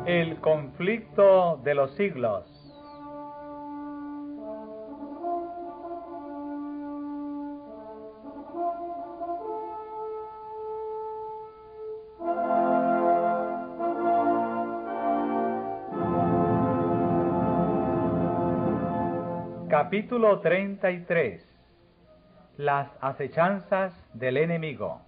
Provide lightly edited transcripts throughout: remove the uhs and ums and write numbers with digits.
El conflicto de los siglos. Capítulo 33. Las acechanzas del enemigo.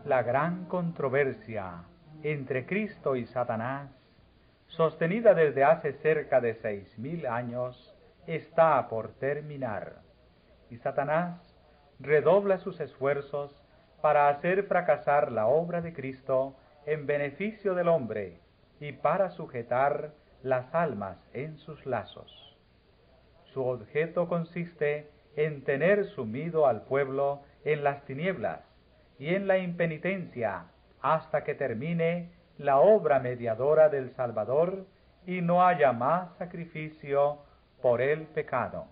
La gran controversia entre Cristo y Satanás, sostenida desde hace cerca de 6000 años, está por terminar, y Satanás redobla sus esfuerzos para hacer fracasar la obra de Cristo en beneficio del hombre y para sujetar las almas en sus lazos. Su objeto consiste en tener sumido al pueblo en las tinieblas y en la impenitencia hasta que termine la obra mediadora del Salvador y no haya más sacrificio por el pecado.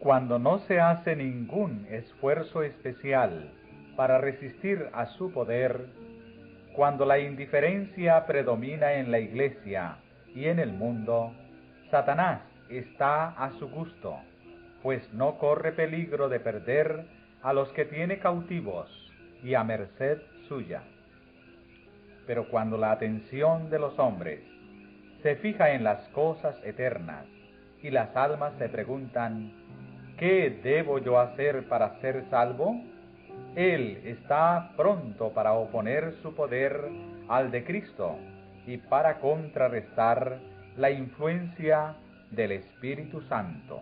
Cuando no se hace ningún esfuerzo especial para resistir a su poder, cuando la indiferencia predomina en la Iglesia y en el mundo, Satanás está a su gusto, pues no corre peligro de perder a los que tiene cautivos y a merced suya. Pero cuando la atención de los hombres se fija en las cosas eternas y las almas se preguntan, ¿qué debo yo hacer para ser salvo? Él está pronto para oponer su poder al de Cristo y para contrarrestar la influencia del Espíritu Santo.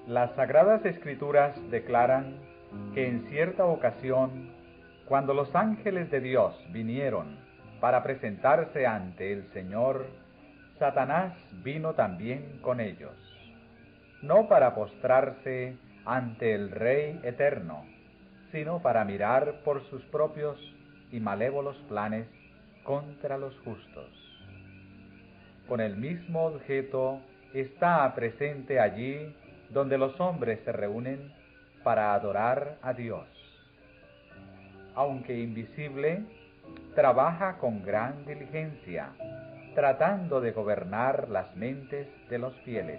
Las Sagradas Escrituras declaran que en cierta ocasión, cuando los ángeles de Dios vinieron para presentarse ante el Señor, Satanás vino también con ellos, no para postrarse ante el Rey eterno, sino para mirar por sus propios y malévolos planes contra los justos. Con el mismo objeto está presente allí donde los hombres se reúnen para adorar a Dios. Aunque invisible, trabaja con gran diligencia, tratando de gobernar las mentes de los fieles.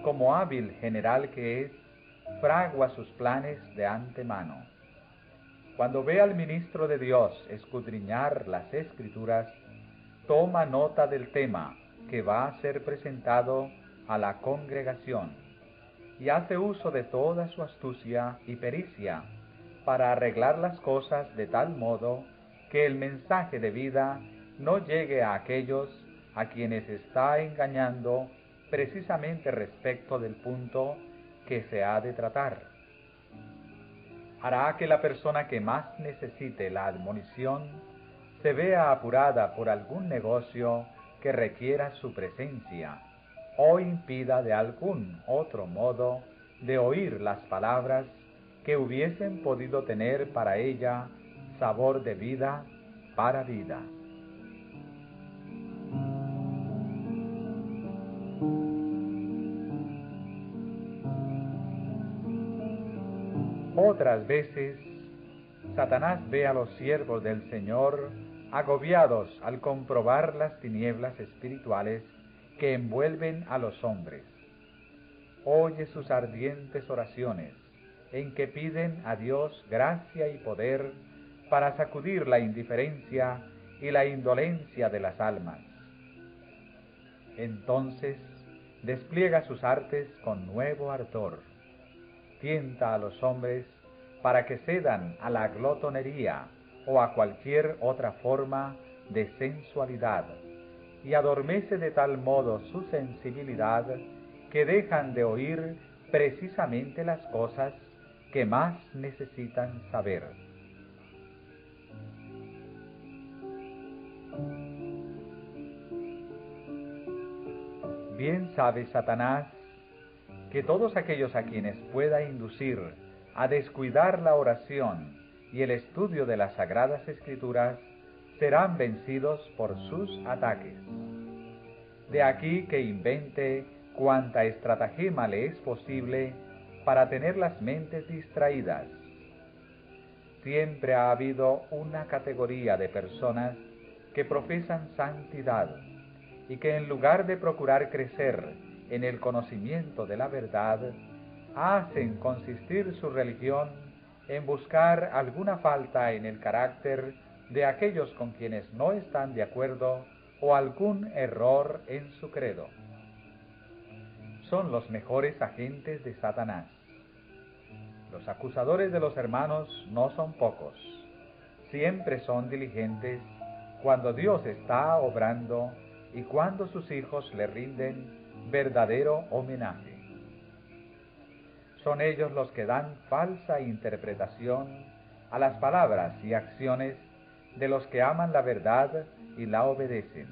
Como hábil general que es, fragua sus planes de antemano. Cuando ve al ministro de Dios escudriñar las Escrituras, toma nota del tema que va a ser presentado a la congregación y hace uso de toda su astucia y pericia para arreglar las cosas de tal modo que el mensaje de vida no llegue a aquellos a quienes está engañando precisamente respecto del punto que se ha de tratar. Hará que la persona que más necesite la admonición se vea apurada por algún negocio que requiera su presencia, o impida de algún otro modo de oír las palabras que hubiesen podido tener para ella sabor de vida para vida. Otras veces, Satanás ve a los siervos del Señor agobiados al comprobar las tinieblas espirituales que envuelven a los hombres. Oye sus ardientes oraciones, en que piden a Dios gracia y poder para sacudir la indiferencia y la indolencia de las almas. Entonces despliega sus artes con nuevo ardor, tienta a los hombres para que cedan a la glotonería o a cualquier otra forma de sensualidad, y adormece de tal modo su sensibilidad que dejan de oír precisamente las cosas que más necesitan saber. Bien sabe Satanás que todos aquellos a quienes pueda inducir a descuidar la oración y el estudio de las Sagradas Escrituras serán vencidos por sus ataques. De aquí que invente cuanta estratagema le es posible para tener las mentes distraídas. Siempre ha habido una categoría de personas que profesan santidad y que en lugar de procurar crecer en el conocimiento de la verdad, hacen consistir su religión en buscar alguna falta en el carácter de aquellos con quienes no están de acuerdo o algún error en su credo. Son los mejores agentes de Satanás. Los acusadores de los hermanos no son pocos. Siempre son diligentes cuando Dios está obrando y cuando sus hijos le rinden verdadero homenaje. Son ellos los que dan falsa interpretación a las palabras y acciones de los que aman la verdad y la obedecen.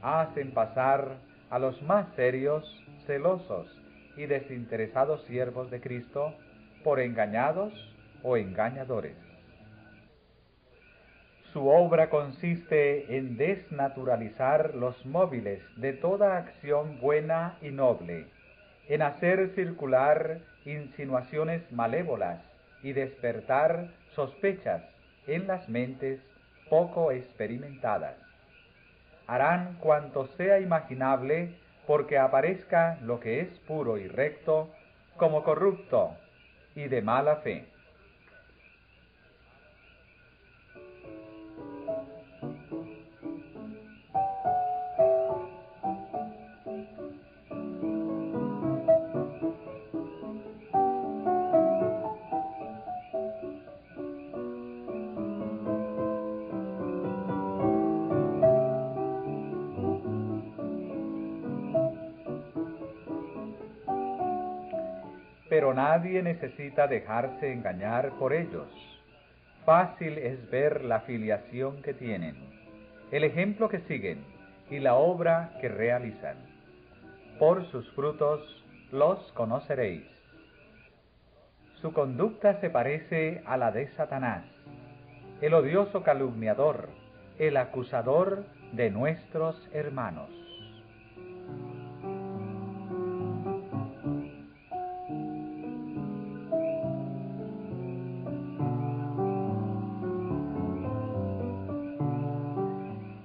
Hacen pasar a los más serios, celosos y desinteresados siervos de Cristo por engañados o engañadores. Su obra consiste en desnaturalizar los móviles de toda acción buena y noble, en hacer circular insinuaciones malévolas y despertar sospechas en las mentes poco experimentadas. Harán cuanto sea imaginable porque aparezca lo que es puro y recto como corrupto y de mala fe. Pero nadie necesita dejarse engañar por ellos. Fácil es ver la filiación que tienen, el ejemplo que siguen y la obra que realizan. Por sus frutos los conoceréis. Su conducta se parece a la de Satanás, el odioso calumniador, el acusador de nuestros hermanos.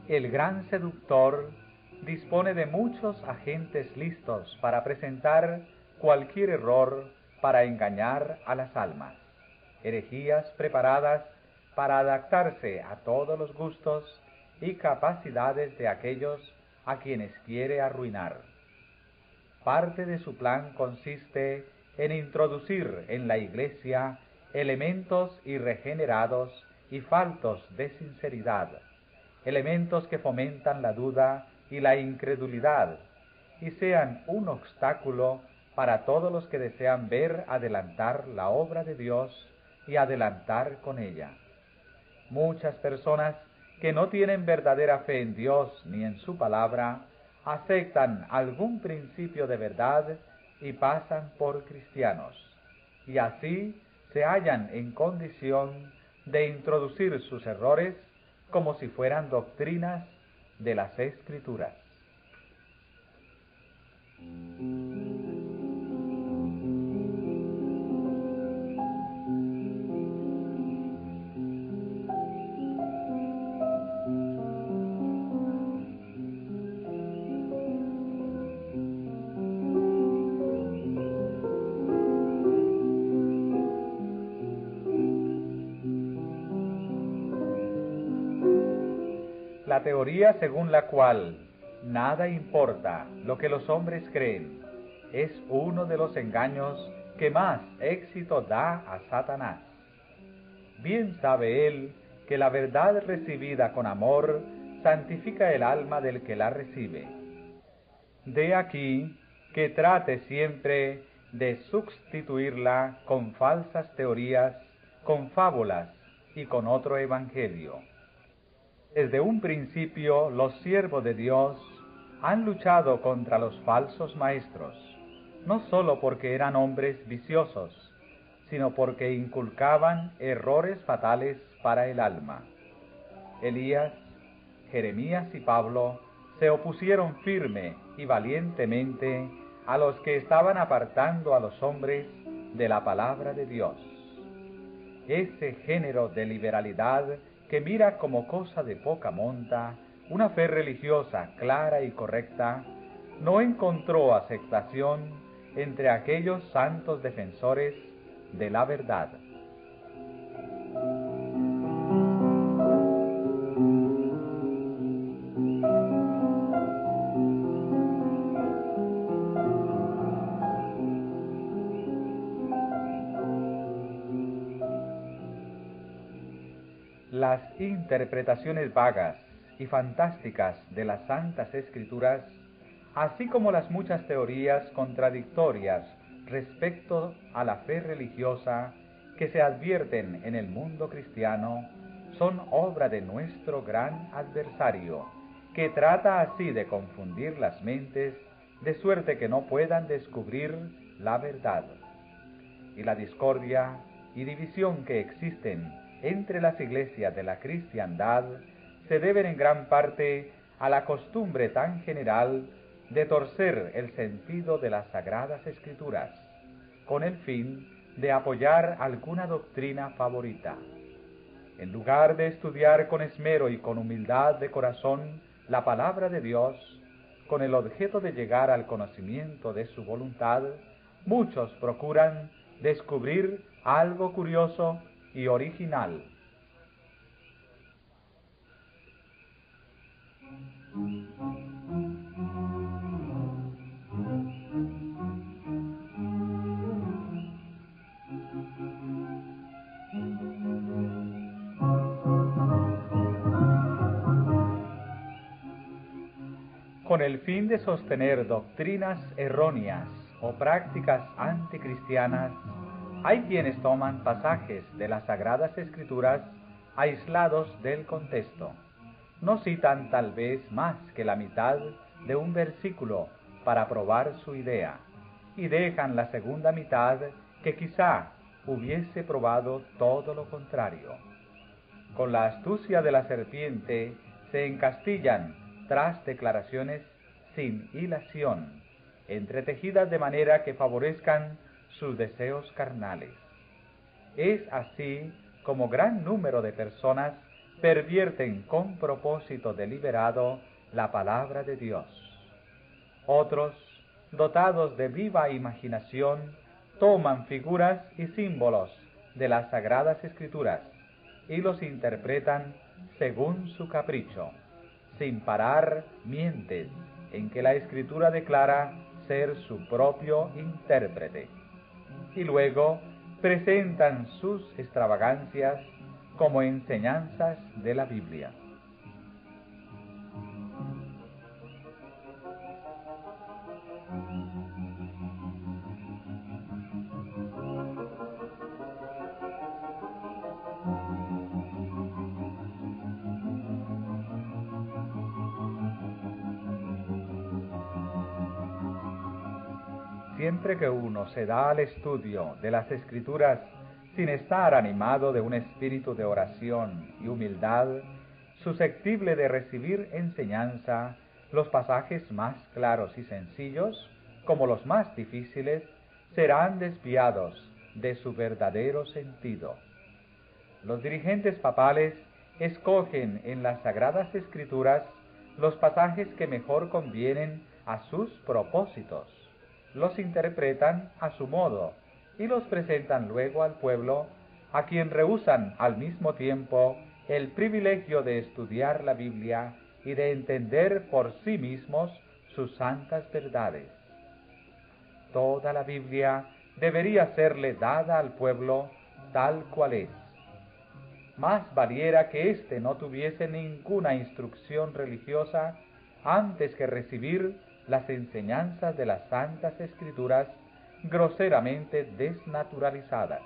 El gran seductor dispone de muchos agentes listos para presentar cualquier error para engañar a las almas, herejías preparadas para adaptarse a todos los gustos y capacidades de aquellos a quienes quiere arruinar. Parte de su plan consiste en introducir en la Iglesia elementos irregenerados y faltos de sinceridad, elementos que fomentan la duda y la incredulidad y sean un obstáculo para todos los que desean ver adelantar la obra de Dios y adelantar con ella. Muchas personas que no tienen verdadera fe en Dios ni en su palabra aceptan algún principio de verdad y pasan por cristianos, y así se hallan en condición de introducir sus errores como si fueran doctrinas de las Escrituras. La teoría según la cual nada importa lo que los hombres creen es uno de los engaños que más éxito da a Satanás. Bien sabe él que la verdad recibida con amor santifica el alma del que la recibe. De aquí que trate siempre de sustituirla con falsas teorías, con fábulas y con otro evangelio. Desde un principio los siervos de Dios han luchado contra los falsos maestros, no sólo porque eran hombres viciosos, sino porque inculcaban errores fatales para el alma. Elías, Jeremías y Pablo se opusieron firme y valientemente a los que estaban apartando a los hombres de la palabra de Dios. Ese género de liberalidad que mira como cosa de poca monta una fe religiosa clara y correcta, no encontró aceptación entre aquellos santos defensores de la verdad. Las interpretaciones vagas y fantásticas de las Santas Escrituras, así como las muchas teorías contradictorias respecto a la fe religiosa que se advierten en el mundo cristiano, son obra de nuestro gran adversario, que trata así de confundir las mentes, de suerte que no puedan descubrir la verdad. Y la discordia y división que existen entre las iglesias de la cristiandad se deben en gran parte a la costumbre tan general de torcer el sentido de las Sagradas Escrituras, con el fin de apoyar alguna doctrina favorita. En lugar de estudiar con esmero y con humildad de corazón la palabra de Dios, con el objeto de llegar al conocimiento de su voluntad, muchos procuran descubrir algo curioso y original. Con el fin de sostener doctrinas erróneas o prácticas anticristianas, hay quienes toman pasajes de las Sagradas Escrituras aislados del contexto. No citan tal vez más que la mitad de un versículo para probar su idea, y dejan la segunda mitad que quizá hubiese probado todo lo contrario. Con la astucia de la serpiente se encastillan tras declaraciones sin hilación, entretejidas de manera que favorezcan sus deseos carnales. Es así como gran número de personas pervierten con propósito deliberado la palabra de Dios. Otros, dotados de viva imaginación, toman figuras y símbolos de las Sagradas Escrituras y los interpretan según su capricho. Sin parar, mienten en que la Escritura declara ser su propio intérprete. Y luego presentan sus extravagancias como enseñanzas de la Biblia. Siempre que uno se da al estudio de las Escrituras sin estar animado de un espíritu de oración y humildad, susceptible de recibir enseñanza, los pasajes más claros y sencillos, como los más difíciles, serán desviados de su verdadero sentido. Los dirigentes papales escogen en las Sagradas Escrituras los pasajes que mejor convienen a sus propósitos, los interpretan a su modo y los presentan luego al pueblo, a quien rehúsan al mismo tiempo el privilegio de estudiar la Biblia y de entender por sí mismos sus santas verdades. Toda la Biblia debería serle dada al pueblo tal cual es. Más valiera que éste no tuviese ninguna instrucción religiosa antes que recibir las enseñanzas de las Santas Escrituras groseramente desnaturalizadas.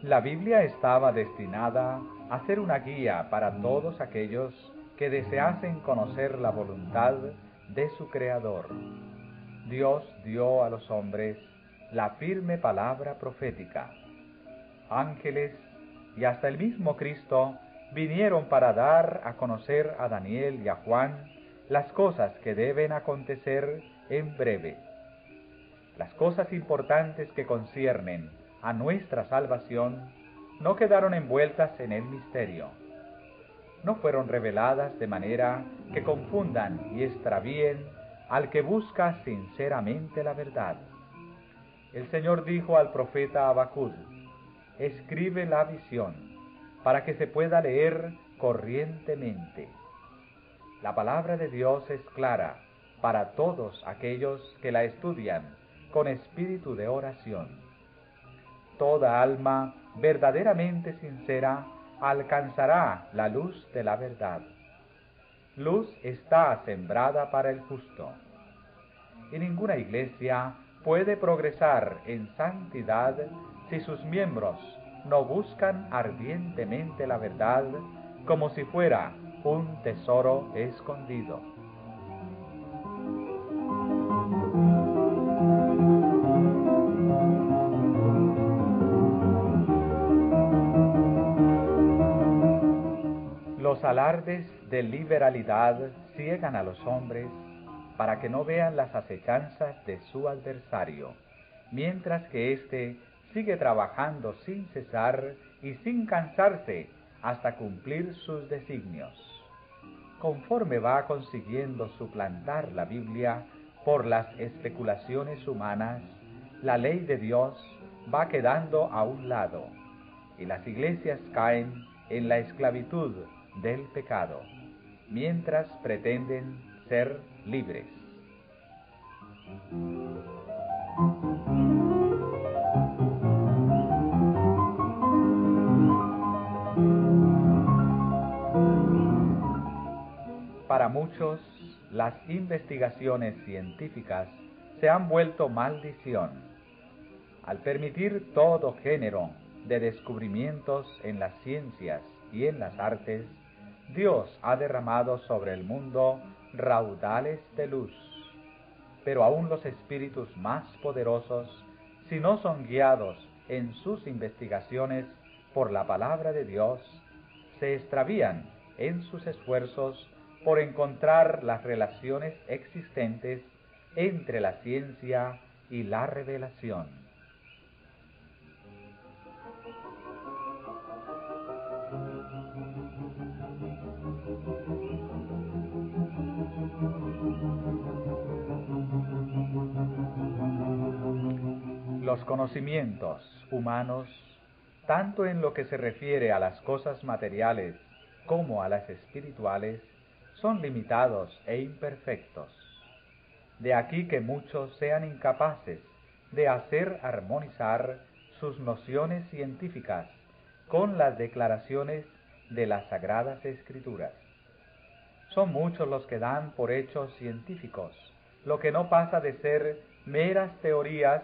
La Biblia estaba destinada a ser una guía para todos aquellos que deseasen conocer la voluntad de su Creador. Dios dio a los hombres la firme palabra profética. Ángeles y hasta el mismo Cristo vinieron para dar a conocer a Daniel y a Juan las cosas que deben acontecer en breve. Las cosas importantes que conciernen a nuestra salvación no quedaron envueltas en el misterio. No fueron reveladas de manera que confundan y extravíen al que busca sinceramente la verdad. El Señor dijo al profeta Habacuc: escribe la visión para que se pueda leer corrientemente. La palabra de Dios es clara para todos aquellos que la estudian con espíritu de oración. Toda alma verdaderamente sincera alcanzará la luz de la verdad. Luz está sembrada para el justo. Y ninguna iglesia puede progresar en santidad si sus miembros no buscan ardientemente la verdad como si fuera un tesoro escondido. Los alardes de liberalidad ciegan a los hombres para que no vean las acechanzas de su adversario, mientras que éste sigue trabajando sin cesar y sin cansarse hasta cumplir sus designios. Conforme va consiguiendo suplantar la Biblia por las especulaciones humanas, la ley de Dios va quedando a un lado y las iglesias caen en la esclavitud del pecado, mientras pretenden ser libres. Para muchos, las investigaciones científicas se han vuelto maldición. Al permitir todo género de descubrimientos en las ciencias y en las artes, Dios ha derramado sobre el mundo raudales de luz. Pero aún los espíritus más poderosos, si no son guiados en sus investigaciones por la palabra de Dios, se extravían en sus esfuerzos por encontrar las relaciones existentes entre la ciencia y la revelación. Los conocimientos humanos, tanto en lo que se refiere a las cosas materiales como a las espirituales, son limitados e imperfectos. De aquí que muchos sean incapaces de hacer armonizar sus nociones científicas con las declaraciones de las Sagradas Escrituras. Son muchos los que dan por hechos científicos lo que no pasa de ser meras teorías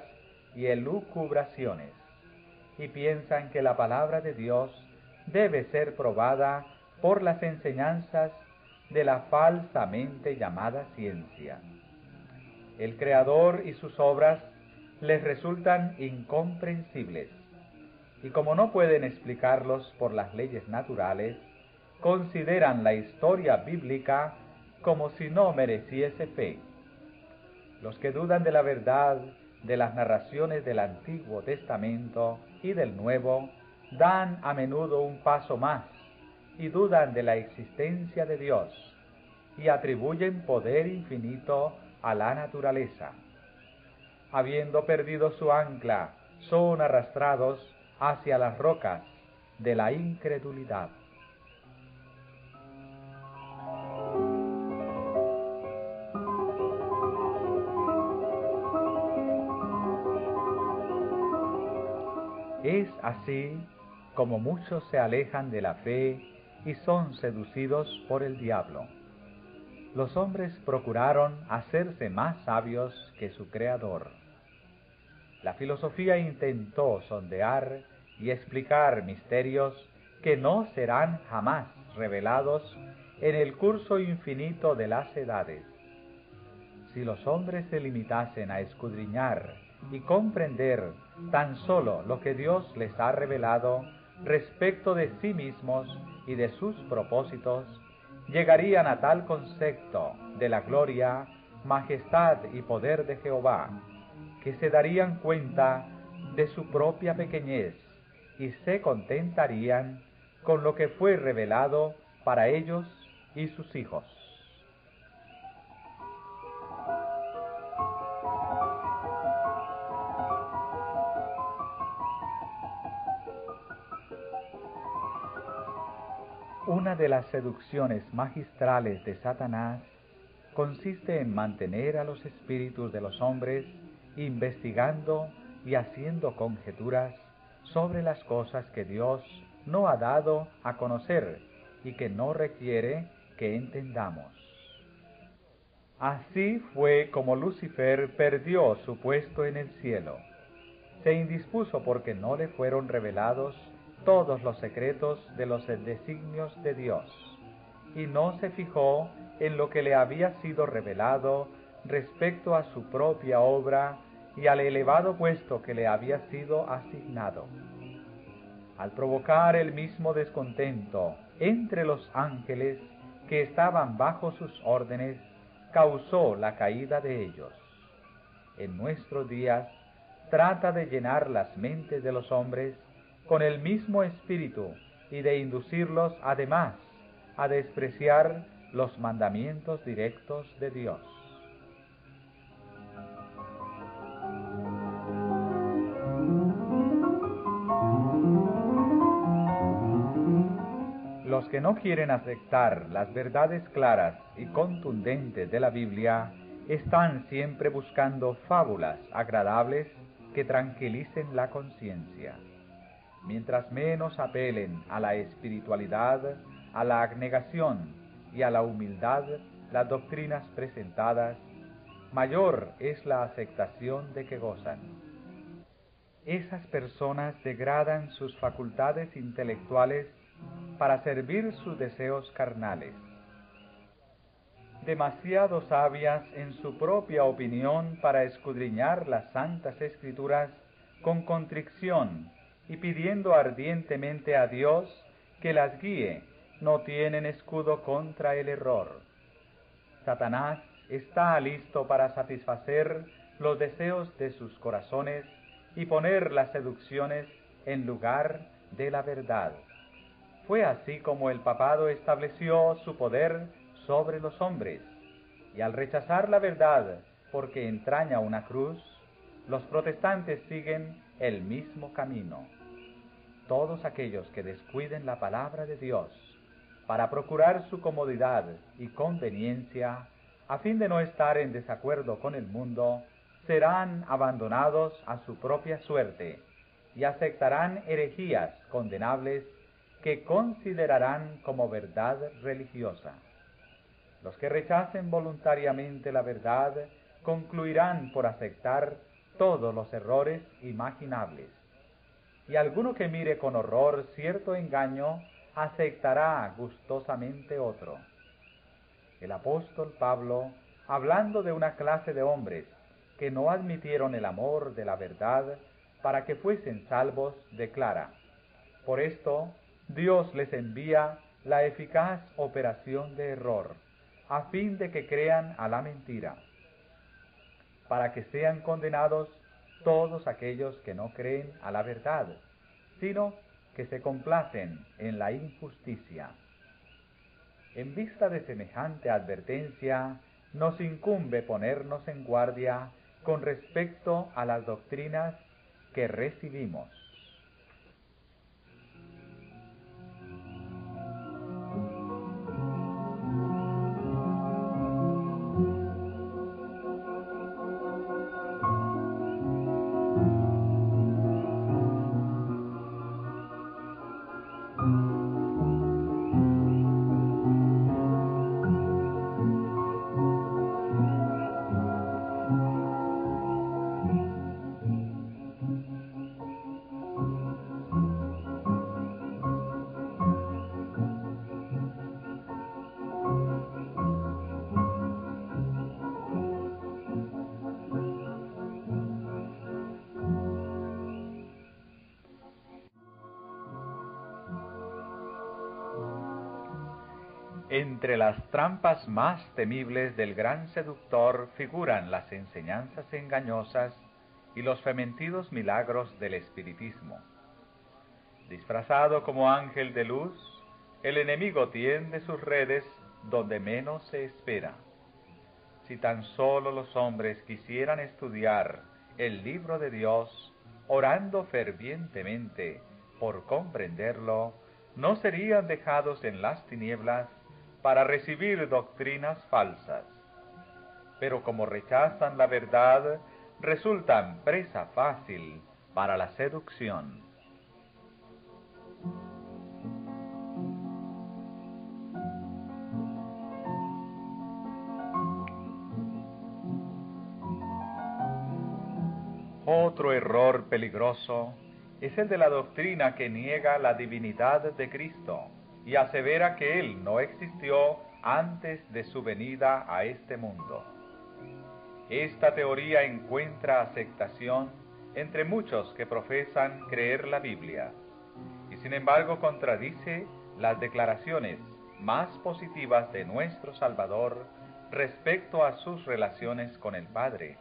y elucubraciones, y piensan que la palabra de Dios debe ser probada por las enseñanzas de la falsamente llamada ciencia. El Creador y sus obras les resultan incomprensibles, y como no pueden explicarlos por las leyes naturales, consideran la historia bíblica como si no mereciese fe. Los que dudan de la verdad de las narraciones del Antiguo Testamento y del Nuevo, dan a menudo un paso más y dudan de la existencia de Dios. y atribuyen poder infinito a la naturaleza. Habiendo perdido su ancla, son arrastrados hacia las rocas de la incredulidad. Es así como muchos se alejan de la fe y son seducidos por el diablo. Los hombres procuraron hacerse más sabios que su Creador. La filosofía intentó sondear y explicar misterios que no serán jamás revelados en el curso infinito de las edades. Si los hombres se limitasen a escudriñar y comprender tan solo lo que Dios les ha revelado respecto de sí mismos y de sus propósitos, llegarían a tal concepto de la gloria, majestad y poder de Jehová, que se darían cuenta de su propia pequeñez y se contentarían con lo que fue revelado para ellos y sus hijos. Una de las seducciones magistrales de Satanás consiste en mantener a los espíritus de los hombres investigando y haciendo conjeturas sobre las cosas que Dios no ha dado a conocer y que no requiere que entendamos. Así fue como Lucifer perdió su puesto en el cielo. Se indispuso porque no le fueron revelados todos los secretos de los designios de Dios, y no se fijó en lo que le había sido revelado respecto a su propia obra y al elevado puesto que le había sido asignado. Al provocar el mismo descontento entre los ángeles que estaban bajo sus órdenes, causó la caída de ellos. En nuestros días, trata de llenar las mentes de los hombres con el mismo espíritu y de inducirlos además a despreciar los mandamientos directos de Dios. Los que no quieren aceptar las verdades claras y contundentes de la Biblia están siempre buscando fábulas agradables que tranquilicen la conciencia. Mientras menos apelen a la espiritualidad, a la abnegación y a la humildad las doctrinas presentadas, mayor es la aceptación de que gozan. Esas personas degradan sus facultades intelectuales para servir sus deseos carnales. Demasiado sabias en su propia opinión para escudriñar las santas escrituras con contrición y pidiendo ardientemente a Dios que las guíe, no tienen escudo contra el error. Satanás está listo para satisfacer los deseos de sus corazones y poner las seducciones en lugar de la verdad. Fue así como el papado estableció su poder sobre los hombres, y al rechazar la verdad porque entraña una cruz, los protestantes siguen el mismo camino. Todos aquellos que descuiden la palabra de Dios para procurar su comodidad y conveniencia, a fin de no estar en desacuerdo con el mundo, serán abandonados a su propia suerte y aceptarán herejías condenables que considerarán como verdad religiosa. Los que rechacen voluntariamente la verdad concluirán por aceptar todos los errores imaginables. Y alguno que mire con horror cierto engaño, aceptará gustosamente otro. El apóstol Pablo, hablando de una clase de hombres que no admitieron el amor de la verdad para que fuesen salvos, declara: por esto Dios les envía la eficaz operación de error, a fin de que crean a la mentira, para que sean condenados todos aquellos que no creen a la verdad, sino que se complacen en la injusticia. En vista de semejante advertencia, nos incumbe ponernos en guardia con respecto a las doctrinas que recibimos. Entre las trampas más temibles del gran seductor figuran las enseñanzas engañosas y los fementidos milagros del espiritismo. Disfrazado como ángel de luz, el enemigo tiende sus redes donde menos se espera. Si tan solo los hombres quisieran estudiar el libro de Dios, orando fervientemente por comprenderlo, no serían dejados en las tinieblas para recibir doctrinas falsas. Pero como rechazan la verdad, resultan presa fácil para la seducción. Otro error peligroso es el de la doctrina que niega la divinidad de Cristo y asevera que Él no existió antes de su venida a este mundo. Esta teoría encuentra aceptación entre muchos que profesan creer la Biblia, y sin embargo contradice las declaraciones más positivas de nuestro Salvador respecto a sus relaciones con el Padre,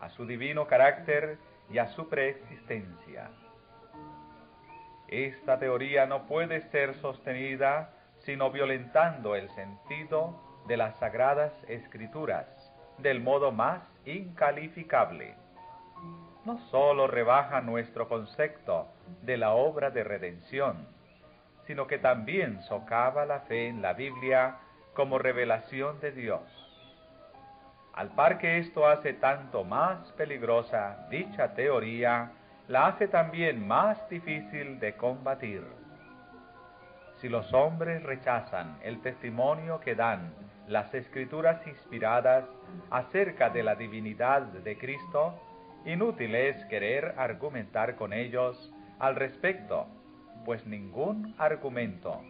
a su divino carácter y a su preexistencia. Esta teoría no puede ser sostenida sino violentando el sentido de las Sagradas Escrituras del modo más incalificable. No sólo rebaja nuestro concepto de la obra de redención, sino que también socava la fe en la Biblia como revelación de Dios. Al par que esto hace tanto más peligrosa dicha teoría, la hace también más difícil de combatir. Si los hombres rechazan el testimonio que dan las Escrituras inspiradas acerca de la divinidad de Cristo, inútil es querer argumentar con ellos al respecto, pues ningún argumento,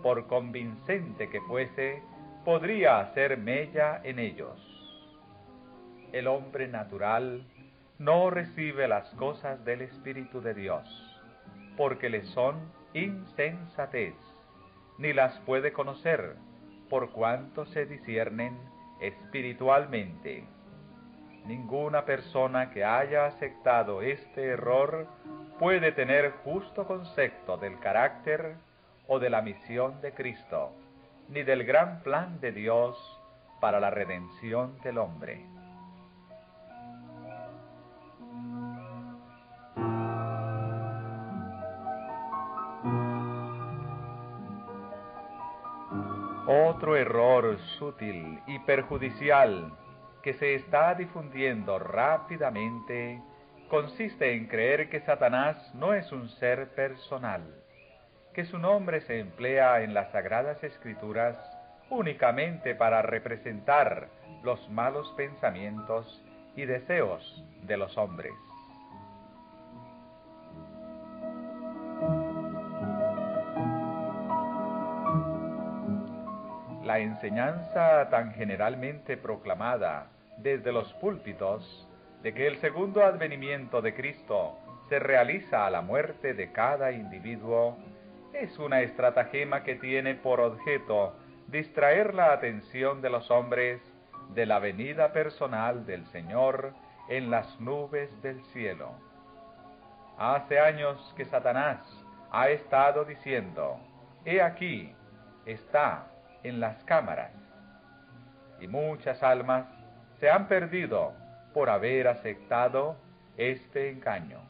por convincente que fuese, podría hacer mella en ellos. El hombre natural no recibe las cosas del Espíritu de Dios, porque le son insensatez, ni las puede conocer, por cuanto se disciernen espiritualmente. Ninguna persona que haya aceptado este error puede tener justo concepto del carácter o de la misión de Cristo, ni del gran plan de Dios para la redención del hombre. Otro error sutil y perjudicial que se está difundiendo rápidamente consiste en creer que Satanás no es un ser personal, que su nombre se emplea en las Sagradas Escrituras únicamente para representar los malos pensamientos y deseos de los hombres. La enseñanza tan generalmente proclamada desde los púlpitos de que el segundo advenimiento de Cristo se realiza a la muerte de cada individuo es una estratagema que tiene por objeto distraer la atención de los hombres de la venida personal del Señor en las nubes del cielo. Hace años que Satanás ha estado diciendo: «He aquí, está en las cámaras, y muchas almas se han perdido por haber aceptado este engaño.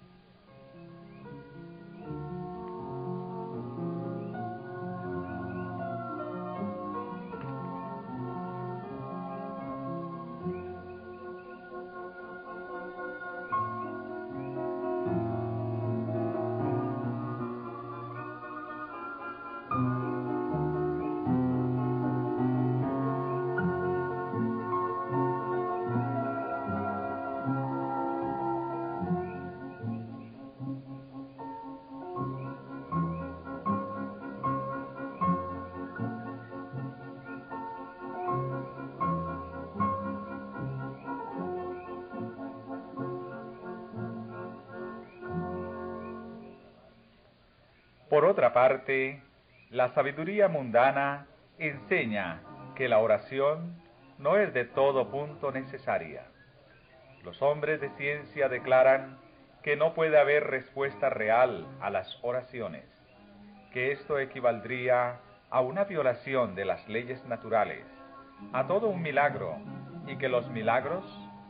Por otra parte, la sabiduría mundana enseña que la oración no es de todo punto necesaria. Los hombres de ciencia declaran que no puede haber respuesta real a las oraciones, que esto equivaldría a una violación de las leyes naturales, a todo un milagro, y que los milagros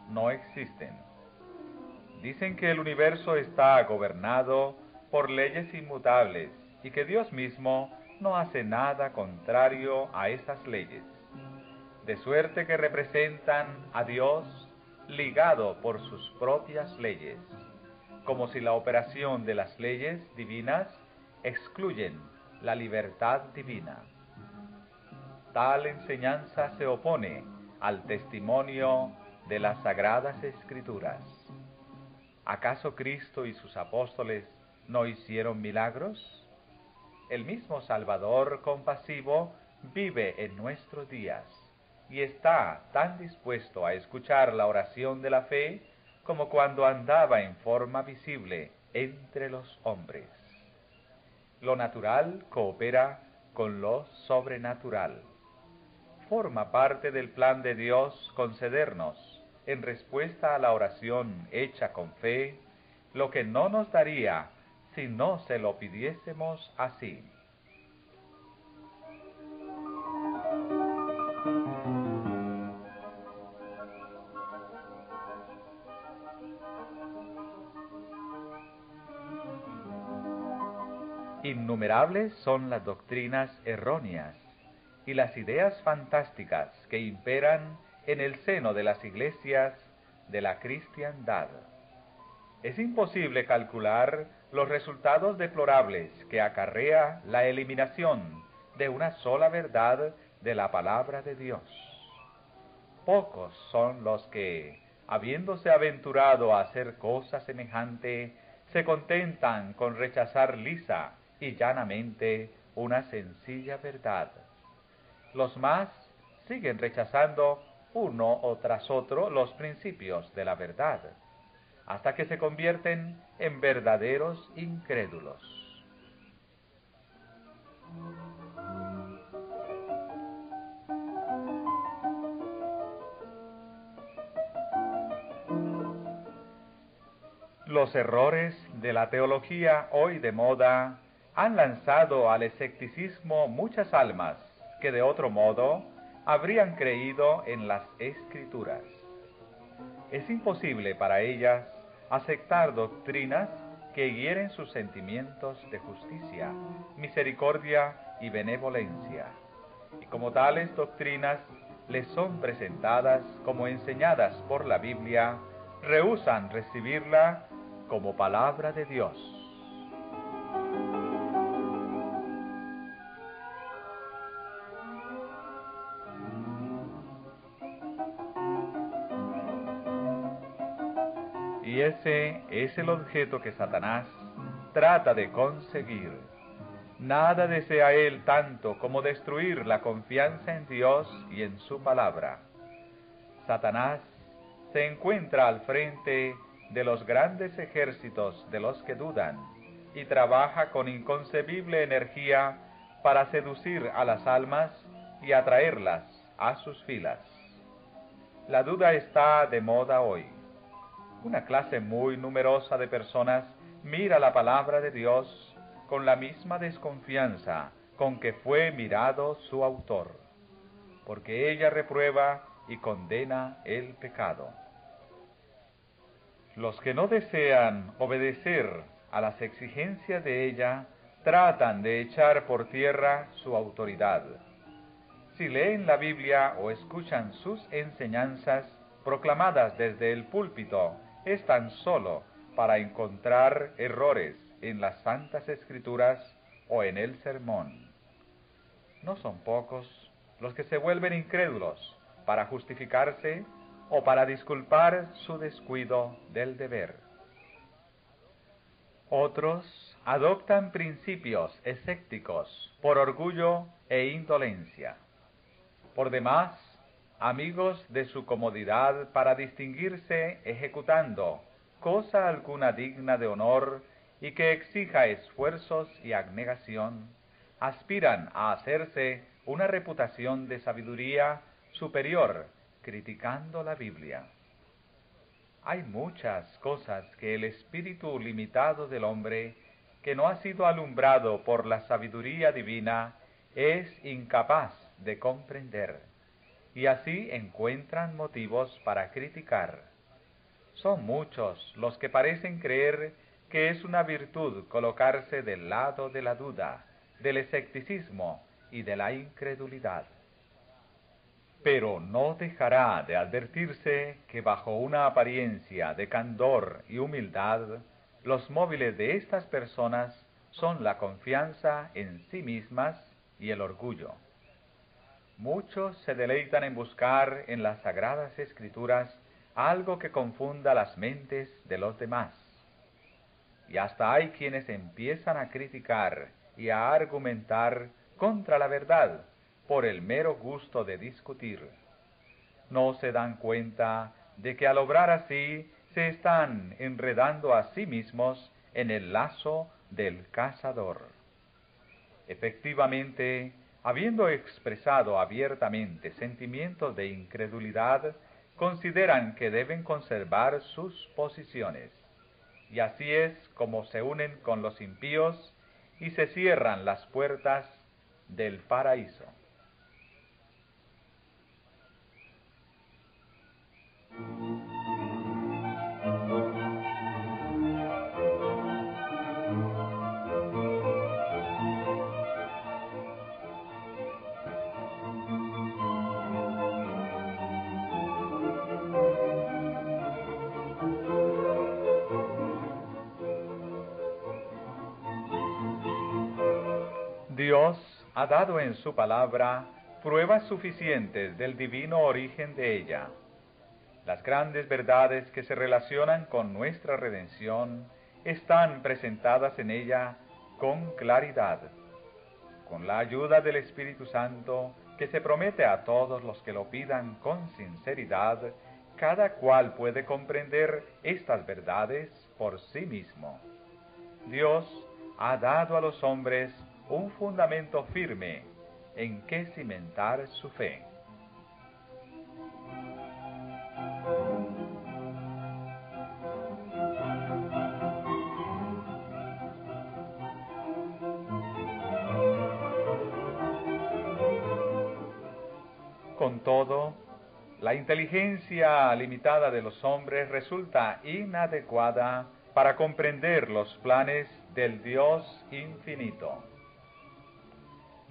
no existen. Dicen que el universo está gobernado por leyes inmutables y que Dios mismo no hace nada contrario a esas leyes, de suerte que representan a Dios ligado por sus propias leyes, como si la operación de las leyes divinas excluyen la libertad divina. Tal enseñanza se opone al testimonio de las Sagradas Escrituras. ¿Acaso Cristo y sus apóstoles no hicieron milagros? El mismo Salvador compasivo vive en nuestros días y está tan dispuesto a escuchar la oración de la fe como cuando andaba en forma visible entre los hombres. Lo natural coopera con lo sobrenatural. Forma parte del plan de Dios concedernos, en respuesta a la oración hecha con fe, lo que no nos daría si no se lo pidiésemos así. Innumerables son las doctrinas erróneas y las ideas fantásticas que imperan en el seno de las iglesias de la cristiandad. Es imposible calcular los resultados deplorables que acarrea la eliminación de una sola verdad de la palabra de Dios. Pocos son los que, habiéndose aventurado a hacer cosa semejante, se contentan con rechazar lisa y llanamente una sencilla verdad. Los más siguen rechazando uno o tras otro los principios de la verdad, hasta que se convierten en verdaderos incrédulos. Los errores de la teología hoy de moda han lanzado al escepticismo muchas almas que de otro modo habrían creído en las Escrituras. Es imposible para ellas aceptar doctrinas que hieren sus sentimientos de justicia, misericordia y benevolencia, y como tales doctrinas les son presentadas como enseñadas por la Biblia, rehúsan recibirla como palabra de Dios. Y ese es el objeto que Satanás trata de conseguir. Nada desea él tanto como destruir la confianza en Dios y en su palabra. Satanás se encuentra al frente de los grandes ejércitos de los que dudan y trabaja con inconcebible energía para seducir a las almas y atraerlas a sus filas. La duda está de moda hoy. Una clase muy numerosa de personas mira la palabra de Dios con la misma desconfianza con que fue mirado su autor. porque ella reprueba y condena el pecado. Los que no desean obedecer a las exigencias de ella tratan de echar por tierra su autoridad. Si leen la Biblia o escuchan sus enseñanzas proclamadas desde el púlpito, es tan solo para encontrar errores en las Santas Escrituras o en el sermón. No son pocos los que se vuelven incrédulos para justificarse o para disculpar su descuido del deber. Otros adoptan principios escépticos por orgullo e indolencia. Por demás, amigos de su comodidad para distinguirse ejecutando cosa alguna digna de honor y que exija esfuerzos y abnegación, aspiran a hacerse una reputación de sabiduría superior criticando la Biblia. Hay muchas cosas que el espíritu limitado del hombre, que no ha sido alumbrado por la sabiduría divina, es incapaz de comprender, y así encuentran motivos para criticar. Son muchos los que parecen creer que es una virtud colocarse del lado de la duda, del escepticismo y de la incredulidad. Pero no dejará de advertirse que bajo una apariencia de candor y humildad, los móviles de estas personas son la confianza en sí mismas y el orgullo. Muchos se deleitan en buscar en las Sagradas Escrituras algo que confunda las mentes de los demás. Y hasta hay quienes empiezan a criticar y a argumentar contra la verdad por el mero gusto de discutir. No se dan cuenta de que al obrar así se están enredando a sí mismos en el lazo del cazador. Efectivamente, habiendo expresado abiertamente sentimientos de incredulidad, consideran que deben conservar sus posiciones. Y así es como se unen con los impíos y se cierran las puertas del paraíso. Dios ha dado en su palabra pruebas suficientes del divino origen de ella. Las grandes verdades que se relacionan con nuestra redención están presentadas en ella con claridad. Con la ayuda del Espíritu Santo, que se promete a todos los que lo pidan con sinceridad, cada cual puede comprender estas verdades por sí mismo. Dios ha dado a los hombres un fundamento firme en que cimentar su fe. Con todo, la inteligencia limitada de los hombres resulta inadecuada para comprender los planes del Dios infinito.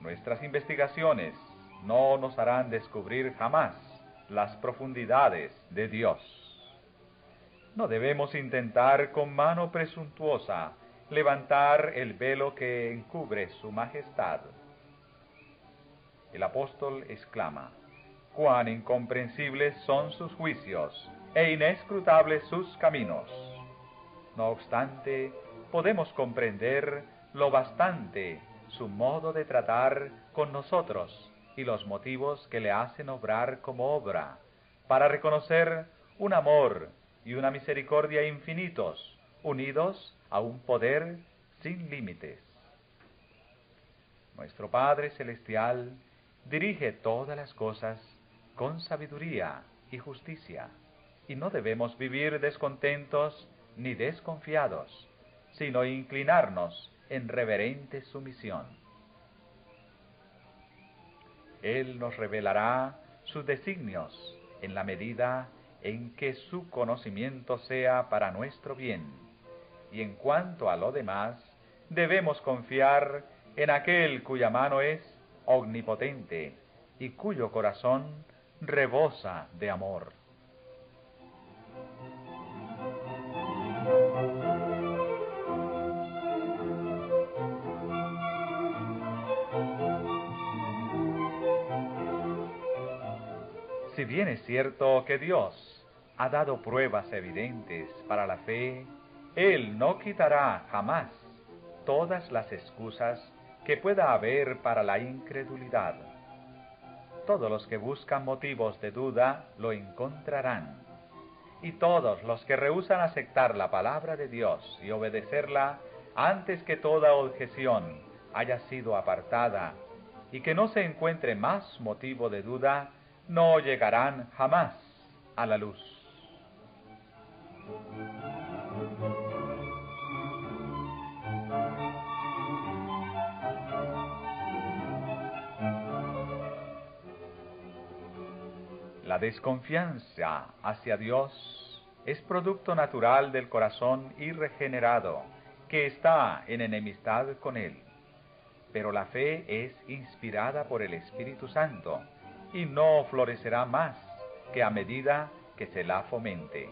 Nuestras investigaciones no nos harán descubrir jamás las profundidades de Dios. No debemos intentar con mano presuntuosa levantar el velo que encubre su majestad. El apóstol exclama: «Cuán incomprensibles son sus juicios e inescrutables sus caminos». No obstante, podemos comprender lo bastante su modo de tratar con nosotros y los motivos que le hacen obrar como obra, para reconocer un amor y una misericordia infinitos, unidos a un poder sin límites. Nuestro Padre Celestial dirige todas las cosas con sabiduría y justicia, y no debemos vivir descontentos ni desconfiados, sino inclinarnos en reverente sumisión. Él nos revelará sus designios en la medida en que su conocimiento sea para nuestro bien. Y en cuanto a lo demás, debemos confiar en aquel cuya mano es omnipotente y cuyo corazón rebosa de amor. Si bien es cierto que Dios ha dado pruebas evidentes para la fe, Él no quitará jamás todas las excusas que pueda haber para la incredulidad. Todos los que buscan motivos de duda lo encontrarán, y todos los que rehúsan aceptar la palabra de Dios y obedecerla antes que toda objeción haya sido apartada y que no se encuentre más motivo de duda, no llegarán jamás a la luz. La desconfianza hacia Dios es producto natural del corazón irregenerado que está en enemistad con Él. Pero la fe es inspirada por el Espíritu Santo y no florecerá más que a medida que se la fomente.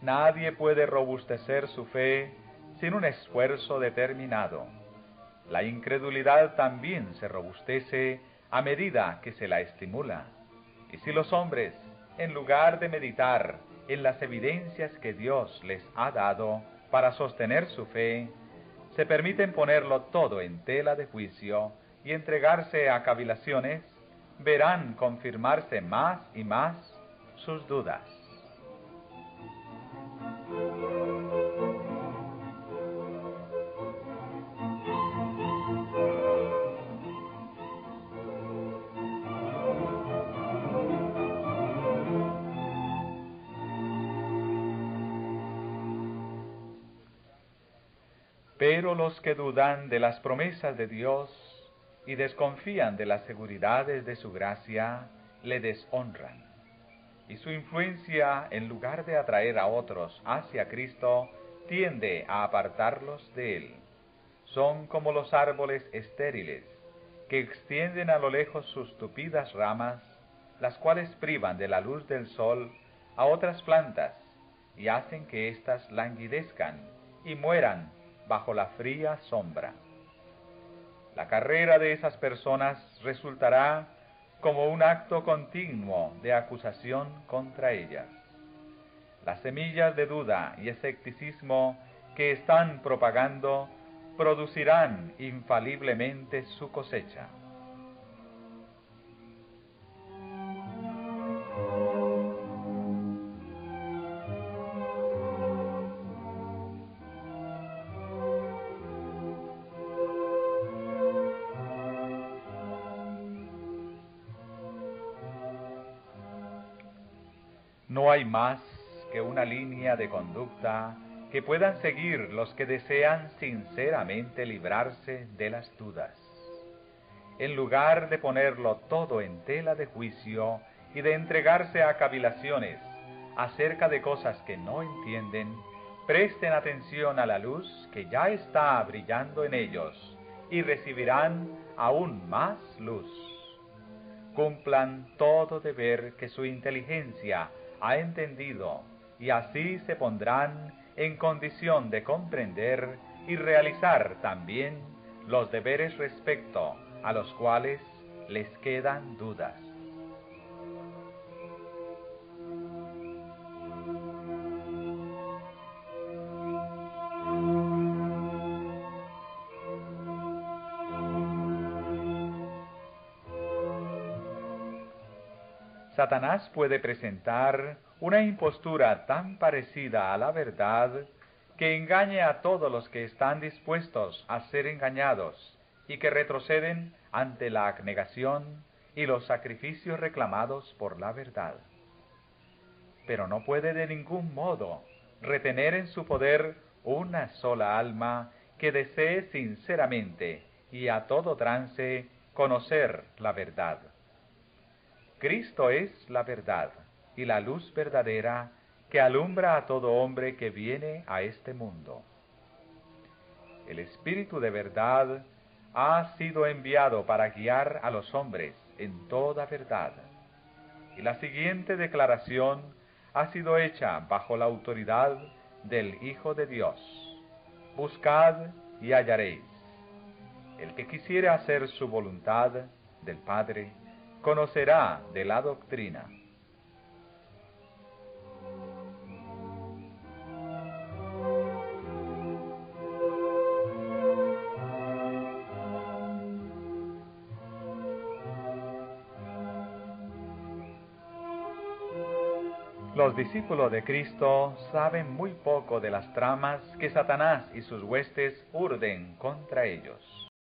Nadie puede robustecer su fe sin un esfuerzo determinado. La incredulidad también se robustece a medida que se la estimula. Y si los hombres, en lugar de meditar en las evidencias que Dios les ha dado para sostener su fe, se permiten ponerlo todo en tela de juicio y entregarse a cavilaciones, verán confirmarse más y más sus dudas. Pero los que dudan de las promesas de Dios y desconfían de las seguridades de su gracia, le deshonran. Y su influencia, en lugar de atraer a otros hacia Cristo, tiende a apartarlos de Él. Son como los árboles estériles, que extienden a lo lejos sus tupidas ramas, las cuales privan de la luz del sol a otras plantas y hacen que éstas languidezcan y mueran bajo la fría sombra. La carrera de esas personas resultará como un acto continuo de acusación contra ellas. Las semillas de duda y escepticismo que están propagando producirán infaliblemente su cosecha. No hay más que una línea de conducta que puedan seguir los que desean sinceramente librarse de las dudas. En lugar de ponerlo todo en tela de juicio y de entregarse a cavilaciones acerca de cosas que no entienden, presten atención a la luz que ya está brillando en ellos y recibirán aún más luz. Cumplan todo deber que su inteligencia ha entendido, y así se pondrán en condición de comprender y realizar también los deberes respecto a los cuales les quedan dudas. Satanás puede presentar una impostura tan parecida a la verdad que engañe a todos los que están dispuestos a ser engañados y que retroceden ante la abnegación y los sacrificios reclamados por la verdad. Pero no puede de ningún modo retener en su poder una sola alma que desee sinceramente y a todo trance conocer la verdad. Cristo es la verdad y la luz verdadera que alumbra a todo hombre que viene a este mundo. El Espíritu de verdad ha sido enviado para guiar a los hombres en toda verdad. Y la siguiente declaración ha sido hecha bajo la autoridad del Hijo de Dios. Buscad y hallaréis. El que quisiere hacer su voluntad del Padre, conocerá de la doctrina. Los discípulos de Cristo saben muy poco de las tramas que Satanás y sus huestes urden contra ellos.